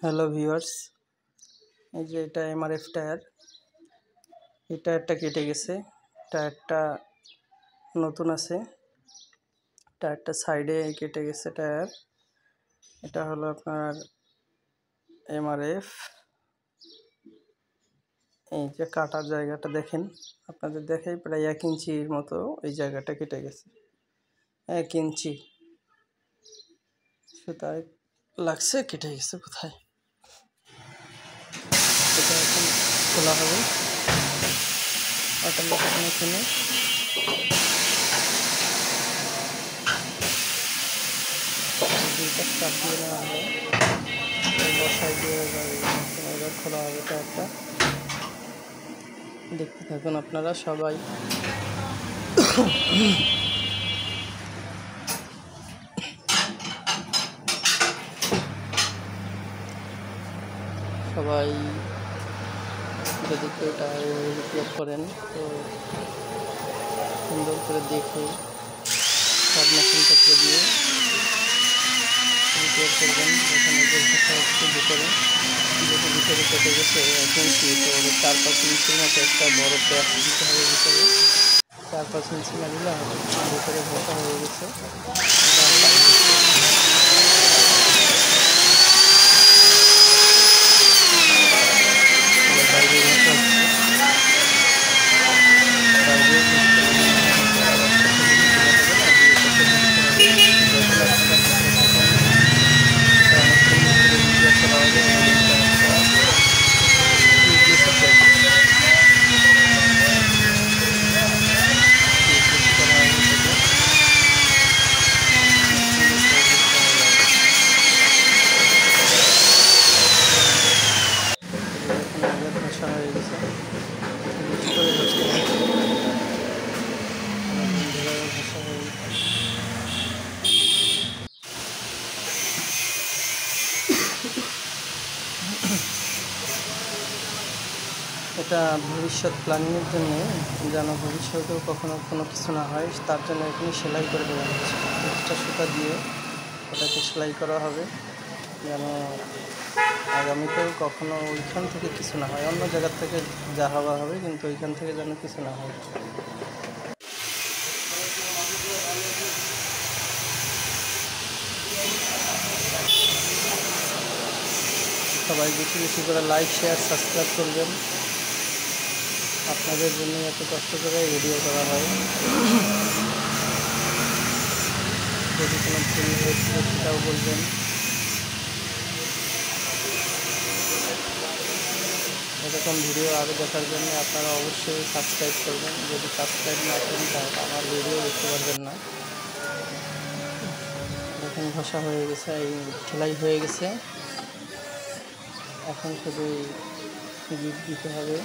Hello viewers, এই যে এটা এমআরএফ টায়ার। এই টায়ারটা কেটে গেছে, টায়ারটা নতুন আছে। টায়ারটা সাইডে কেটে গেছে টায়ার। এটা হলো আপনার এমআরএফ। এই যে কাটার জায়গাটা দেখেন, আপনাদের দেখাই প্রায় 1 ইঞ্চির মতো এই জায়গাটা কেটে গেছে। 1 ইঞ্চি সুতায় লাগছে, কেটে গেছে কোথায়। এটা এখন খোলা হবে অটোমেটিক মেশিনে। দুইটা স্টার্ট দিয়ে নেওয়া হবে, বসাই দিয়ে এবার খোলা হবে টায়ারটা। দেখতে থাকুন আপনারা সবাই। সবাই যদি কেউ টায়ার রিপেয়ার করেন তো সুন্দর করে দেখে সব মেশিনপত্র দিয়ে রিপেয়ার করবেন। এখানে যে ঘষা হচ্ছে ভিতরে, যেহেতু ভিতরে কেটে গেছে 1 ইঞ্চি, তো 4-5 ইঞ্চির মতো একটা বড় প্যাচ দিতে হবে ভিতরে। 4-5 ইঞ্চি না দিলে ভিতরে ঘষা হয়ে গেছে। এটা ভবিষ্যৎ প্ল্যানিংয়ের জন্য, যেন ভবিষ্যতেও কখনো কোনো কিছু না হয়, তার জন্য এখানে সেলাই করে দেওয়া হচ্ছে। এক্সট্রা সুতা দিয়ে ওটাকে সেলাই করা হবে, যেন আগামীতেও কখনো ওইখান থেকে কিছু না হয়। অন্য জায়গার থেকে যা হওয়া হবে, কিন্তু ওইখান থেকে যেন কিছু না হয়। সবাই বেশি বেশি করে লাইক, শেয়ার, সাবস্ক্রাইব করবেন। আপনাদের জন্য এত কষ্ট করে ভিডিও করা হয়। যদি কোনো ভুল হয়েছিল সেটাও বলবেন। এরকম ভিডিও আরও দেখার জন্য আপনারা অবশ্যই সাবস্ক্রাইব করবেন। যদি সাবস্ক্রাইব না করেন তাহলে আমার ভিডিও দেখতে পারবেন না। এখন ঘষা হয়ে গেছে, এই সেলাই হয়ে গেছে। এখন শুধু গিট দিতে হবে।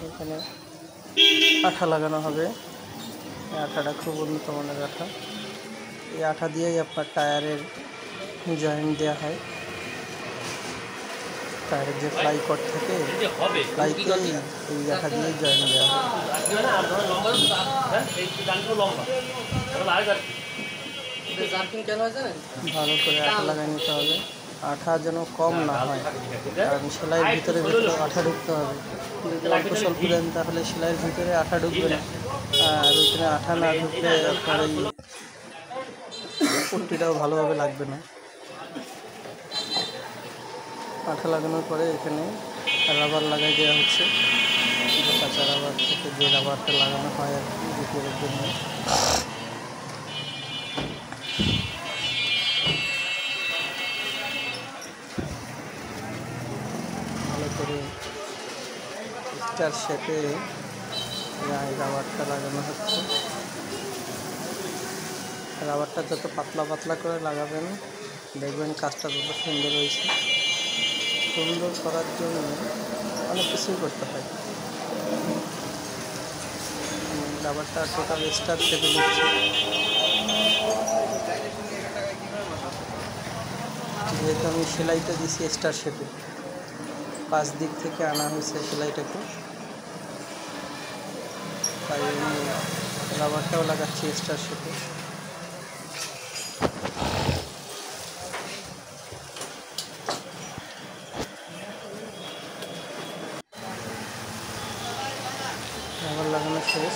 এখানে আঠা লাগানো হবে। এই আঠাটা খুব উন্নত মানের আঠা। এই আঠা দিয়েই আপনার টায়ারের জয়েন্ট দেওয়া হয়। টায়ারের যে ফ্লাই কট থাকে, ফ্লাইতে এই আঠা দিয়েই জয়েন্ট দেওয়া হয়। ভালো করে আঠা লাগাই নিতে হবে। আঠা যেন কম না হয়, কারণ সেলাইয়ের ভিতরে আঠা ঢুকতে হবে। যদি অল্প স্বল্প দেন তাহলে সেলাইয়ের ভিতরে আঠা ঢুকবে না, আর ওইখানে আঠা না ঢুকলে আপনার এই পট্টিটাও ভালোভাবে লাগবে না। আঠা লাগানোর পরে এখানে রাবার লাগাই দেওয়া হচ্ছে, কাঁচা রাবার থেকে যে রাবারটা লাগানো হয় আর কি রিপেয়ারের জন্য। ভালো করে স্টার শেপে রাবারটা লাগানো হচ্ছে। রাবারটা যত পাতলা পাতলা করে লাগাবেন, দেখবেন কাজটা তত সুন্দর হয়েছে। সুন্দর করার জন্য অনেক কিছুই করতে হয়। রাবারটা টোটাল স্টার শেপে দিচ্ছি। যেহেতু আমি সেলাইটা দিছি স্টার শেপে, 5 দিক থেকে আনা হয়েছে সেলাইটাকে, তাই আমি রাবারটাও লাগাচ্ছি স্টার শেপে। রাবার লাগানো শেষ,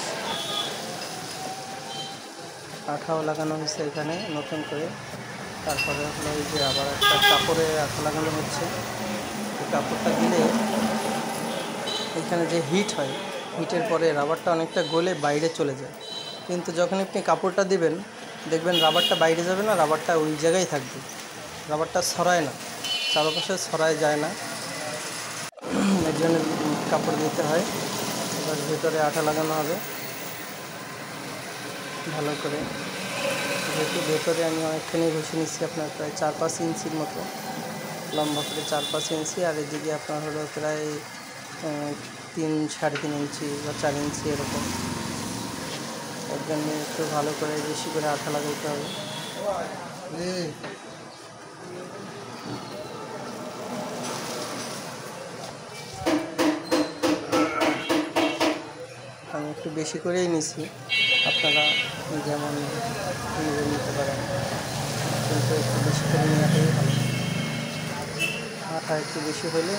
আঠাও লাগানো হয়েছে এখানে নতুন করে। তারপরে হলো এই যে আবার একটা কাপড়ে আঠা লাগানো হচ্ছে। এই কাপড়টা দিলে এখানে যে হিট হয়, হিটের পরে রাবারটা অনেকটা গলে বাইরে চলে যায়। কিন্তু যখন আপনি কাপড়টা দিবেন, দেখবেন রাবারটা বাইরে যাবে না, রাবারটা ওই জায়গায় থাকবে। রাবারটা ছড়ায় না, চারপাশে ছড়ায় যায় না, এর জন্য কাপড় দিতে হয়। এবার ভেতরে আঠা লাগানো হবে ভালো করে। যেহেতু ভেতরে আমি অনেকখানি ঘষে নিচ্ছি, আপনার প্রায় 4-5 ইঞ্চির মতো লম্বা করে, 4-5 ইঞ্চি, আর এদিকে আপনার হলো প্রায় 3-3.5 ইঞ্চি বা 4 ইঞ্চি এরকম। এর জন্য একটু ভালো করে বেশি করে আঠা লাগাইতে হবে। আমি একটু বেশি করেই নিছি, আপনারা যেমন নিতে পারেন, কিন্তু একটু বেশি করে নেওয়াটাই ভালো। আঠা একটু বেশি হলে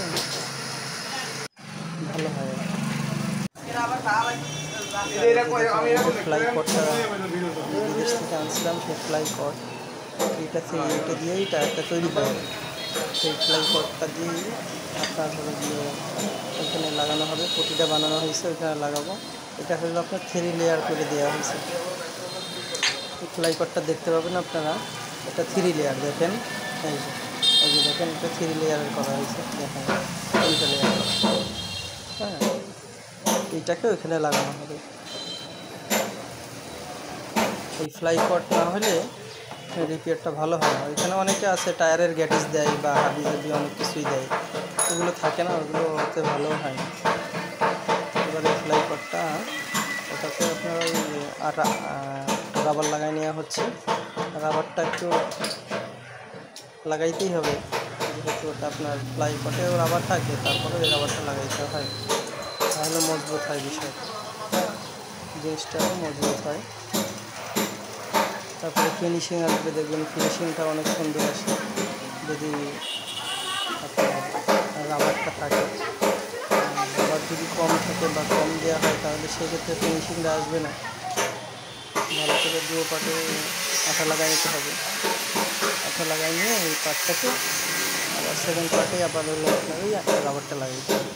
ভালো হয়। ফ্লাই কটটা বিদেশ থেকে আনছিলাম, সেই ফ্লাই কট এটা দিয়েই টায়ারটা তৈরি হয়। সেই ফ্লাই কটটা দিয়েই আপনার হলো গিয়ে ওইখানে লাগানো হবে। পটিটা বানানো হয়েছে, ওইখানে লাগাবো। এটা হলো আপনার 3 লেয়ার করে দেওয়া হয়েছে। ফ্লাই কটটা দেখতে পাবেন আপনারা, এটা 3 লেয়ার। দেখেন এই যে দেখেন, এটা 3 লেয়ারের করা হয়েছে। দেখেন 3টা লেয়ার, হ্যাঁ, এইটাকে ওইখানে লাগানো হবে। এই ফ্লাই কট না হলে রিপেয়ারটা ভালো হয় না। ওইখানে অনেকে আছে টায়ারের গ্যাটিস দেয় বা হাবি জাবি অনেক কিছুই দেয়, ওগুলো থাকে না, ওগুলো ওতে ভালো হয় না। এবার এই ফ্লাই কটটা ওটাতে আপনার ওই রাবার লাগাই নেওয়া হচ্ছে। রাবারটা একটু লাগাইতেই হবে, যেহেতু ওটা আপনার ফ্লাই কটেও রাবার থাকে, তারপরে ওই রাবারটা লাগাইতে হয়, তাহলে মজবুত হয় বিষয়টা, জিনিসটাও মজবুত হয়। তারপরে ফিনিশিং আসবে, দেখবেন ফিনিশিংটা অনেক সুন্দর আসে যদি আপনার রাবারটা থাকে। রাবার যদি কম থাকে বা কম দেওয়া হয়, তাহলে সেক্ষেত্রে ফিনিশিংটা আসবে না। ভালো করে দুটো পাটে আঠা লাগাই নিতে হবে। আঠা লাগাই নিয়ে এই পাটটাকে আবার সেকেন্ড পার্টে আবার হলো আপনার ওই রাবারটা লাগাইতে হবে।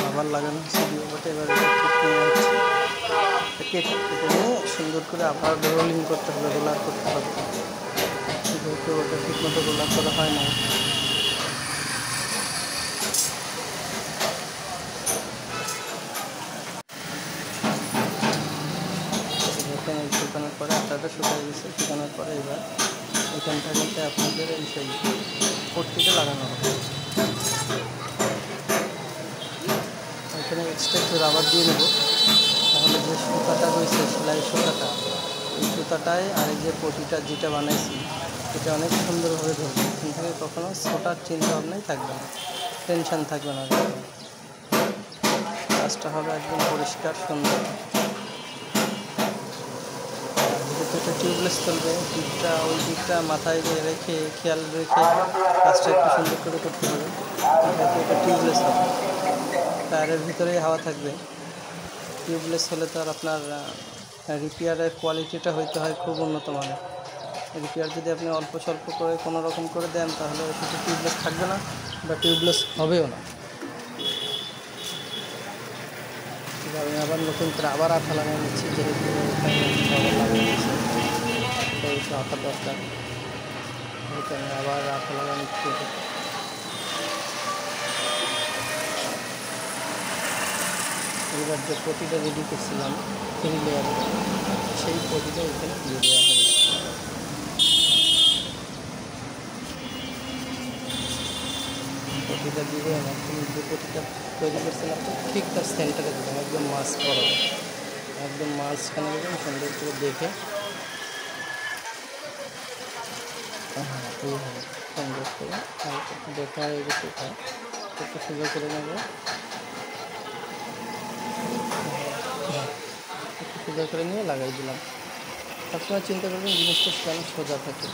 রাবার লাগানো হচ্ছে দুটো পাটে, এবার কেটে নিয়ে সুন্দর করে আবার রোলিং করতে হবে, রোলার করতে হবে, যেহেতু ওটা ঠিকমতো রোলার করা হয় না। শুকানোর পরে আটাটা শুকিয়ে গেছে, শুকানোর পরে এবার এখানটাতে আপনাদের এই সেই পট্টিটা লাগানো হবে। এখানে এক্সট্রা একটু রাবার দিয়ে নেব, তাহলে যে সুতাটা রয়েছে সেলাই সুতাটা, এই সুতাটায় আর এই যে পটিটা যেটা বানাইছি এটা অনেক সুন্দরভাবে ধরবে। এখান থেকে কখনো ছোটার চিন্তা ভাবনাই থাকবে না, টেনশান থাকবে না, কাজটা হবে একদম পরিষ্কার সুন্দর। যেহেতু এটা টিউবলেস চলবে, ওই দিকটা মাথায় রেখে খেয়াল রেখে কাজটা একটু সুন্দর করে করতে হবে। যেহেতু এটা টিউবলেস হবে, টায়ারের ভিতরেই হাওয়া থাকবে। টিউবলেস হলে তো আর আপনার রিপেয়ারের কোয়ালিটিটা হইতে হয় খুব উন্নত মানের। রিপেয়ার যদি আপনি অল্প স্বল্প করে কোনো রকম করে দেন, তাহলে সেটা টিউবলেস থাকবে না বা টিউবলেস হবেও না। এবার আমি আবার নতুন করে আবার আঠা লাগাই নিচ্ছি, যেহেতু আবার লাগিয়ে নিচ্ছি, তো একটু আঠা দরকার, যেহেতু আমি আবার আঠা লাগাই নিচ্ছি। এবার যে পটিটা রেডি করছিলাম 3 লেয়ারের, সেই পটিটা এখানে দিয়ে দেওয়া হবে। পটিটা দিয়ে একদম যে পটিটা তৈরি করছিলাম ঠিক তার সেন্টারে দেবেন, একদম মাছ করো, একদম মাঝখানে দেবেন, সুন্দর করে দেখে এইভাবে সুন্দর করে দেখা হয়ে গেছে, একটু সুন্দর করে নেব, একটু সুন্দর করে নিয়ে লাগাই দিলাম। সবসময় চিন্তা করবেন জিনিসটা যেন সোজা থাকে।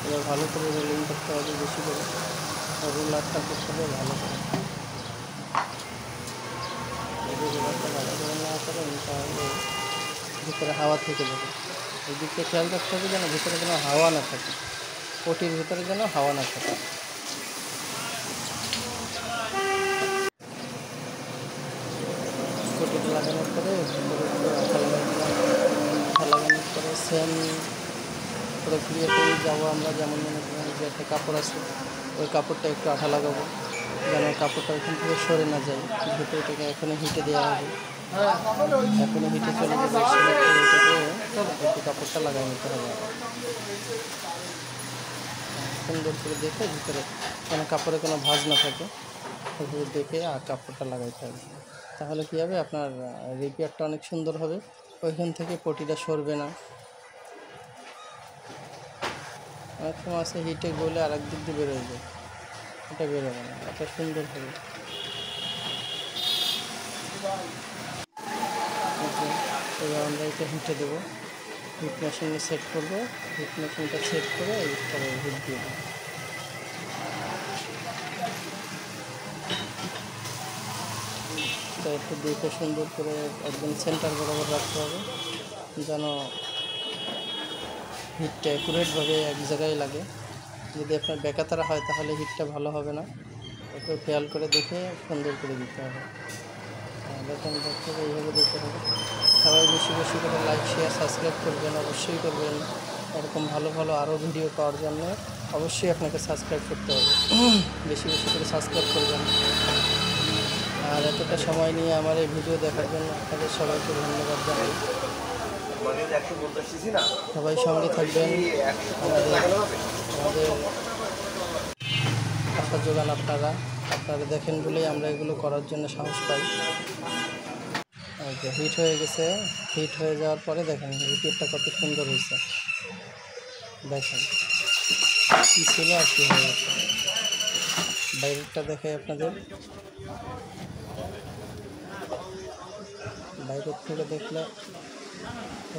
এবার ভালো করে রোলিং করতে হবে, বেশি করে রোলারটা করতে হবে ভালো করে। যদি রোলারটা ভালো করে না করেন তাহলে ভিতরে হাওয়া থেকে যাবে। এই দিকটা খেয়াল রাখতে হবে যেন ভিতরে যেন হাওয়া না থাকে, পটির ভিতরে যেন হাওয়া না থাকে। পটিটা লাগানোর পরে আঠা লাগাই দিলাম। আঠা লাগানোর পরে সেম প্রক্রিয়াতেই যাবো আমরা, যেমন মনে করেন যে একটা কাপড় আছে, ওই কাপড়টা একটু আঠা লাগাবো যেন কাপড়টা ওইখান থেকে সরে না যায়। ভিতরটাকে এখনই হিটে দেওয়া হবে, এখনই হিটে চলে যাবে, এটাকে একটু কাপড়টা লাগাই নিতে হবে সুন্দর করে দেখে, ভিতরে যেন কাপড়ে কোনো ভাঁজ না থাকে দেখে আর কাপড়টা লাগাইতে হবে। তাহলে কী হবে, আপনার রিপেয়ারটা অনেক সুন্দর হবে, ওইখান থেকে পটিটা সরবে না। অনেক সময় আছে হিটে গলে আর এক দিক দিয়ে বেরোয় যায়, এটা বেরোবে না, এটা সুন্দর হবে। এবার আমরা এটা হিটে দেবো, হিট মেশিনে সেট করবো, হিট মেশিনটা সেট করে এরপরে হিট দিয়ে দেবো। তো একটু দেখে সুন্দর করে একদম সেন্টার বরাবর রাখতে হবে যেন হিটটা অ্যাকুরেটভাবে এক জায়গায় লাগে। যদি আপনার বেকাতারা হয় তাহলে হিটটা ভালো হবে না, একটু খেয়াল করে দেখে সুন্দর করে দিতে হবে। দেখেন দেখতে হবে, এইভাবে দেখতে হবে। সবাই বেশি বেশি করে লাইক শেয়ার সাবস্ক্রাইব করবেন, অবশ্যই করবেন। এরকম ভালো ভালো আরও ভিডিও পাওয়ার জন্য অবশ্যই আপনাকে সাবস্ক্রাইব করতে হবে, বেশি বেশি করে সাবস্ক্রাইব করবেন। আর এতটা সময় নিয়ে আমার এই ভিডিও দেখার জন্য আপনাদের সবাইকে ধন্যবাদ জানাই। সবাই সঙ্গে থাকবেন, আমাদের আশা যোগান আপনারা দেখেন বলেই আমরা এগুলো করার জন্য সাহস পাই। ওকে, হিট হয়ে গেছে, হিট হয়ে যাওয়ার পরে দেখেন রিপেয়ারটা কত সুন্দর হয়েছে, দেখেন কী ছিল আর কী হয়ে গেছে। বাইরেরটা দেখে আপনাদের, বাইরের থেকে দেখলে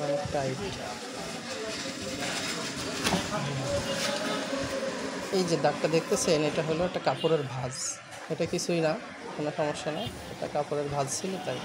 অনেক টাইট। এই যে দাগটা দেখতেছেন, এটা হলো একটা কাপড়ের ভাঁজ, এটা কিছুই না, কোনো সমস্যা না, এটা কাপড়ের ভাঁজ ছিল তাই।